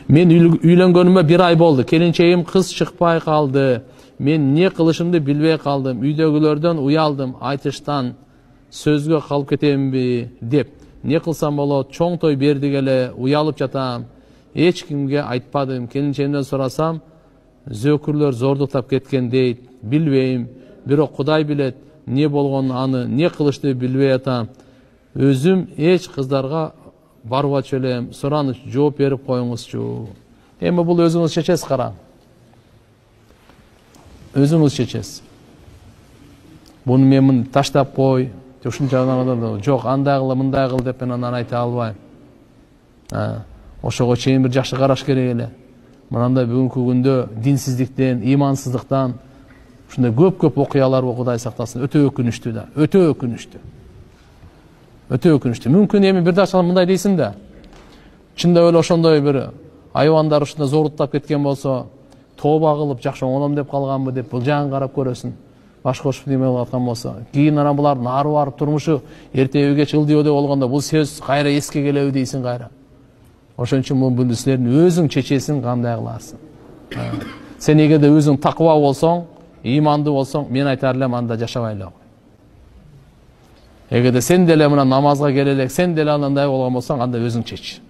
Men үйлөнгөнүмө 1 ай болду. Келинчегим кыз чыкпай калды. Мен не кылышымды билбей калдым. Үйдөгүлөрдөн уялдым. Айтыштан сөзгө калып кетемби деп. Не кылсам болот? Чоң той берди келе, уялып жатам. Эч кимге айтпадым. Келинчегимден сурасам, зөкүрлөр зордуктап кеткен дейт. Билбейм. Бирок Кудай билет. Не болгонун, аны не кылышты билбей атам. Өзүм эч кыздарга барбачу элем. Сураныч жооп берип коюңузчу. Эми бул өзүңүз чечесиз, кара. Өзүңүз чечесиз. Буну мен таштап кой, ушунча жок, андай кыл, мындай кыл деп мен анан айта албайм. Ошого чейин бир жакшы караш керек эле. Мынандай бүгүнкү күндө динсиздиктен, имансыздыктан ушундай көп окуялар Кудай сактасын. Өтө өкүнүчтүү да, өтө өкүнүчтүү. Өтө өкүнүчтүү. Мүмкүн эми бир дача мындай дейсиң да. Чындап эле ошондой бир айвандар ушундай зоруттап кеткен болсо, тооба кылып жакшы оңолом деп калганбы деп бул жагын карап көрөсүң. Башка ошо неме болуп аткан болсо, кийин анан булардын ары барып турмушу эртеби кеч ылдыйбы болгондо бул сөз кайра эске келеби дейсиң кайра. Ошон үчүн бул силердин өзүң чечесиң, кандай кыларсың. Сен эгерде өзүң такыба болсоң, иманды болсоң, мен айтар элем анда жашабай эле кой. Эгерде сен деле мына намазга келе элек, сен деле андай болгон болсоң, анда өзүң чеч.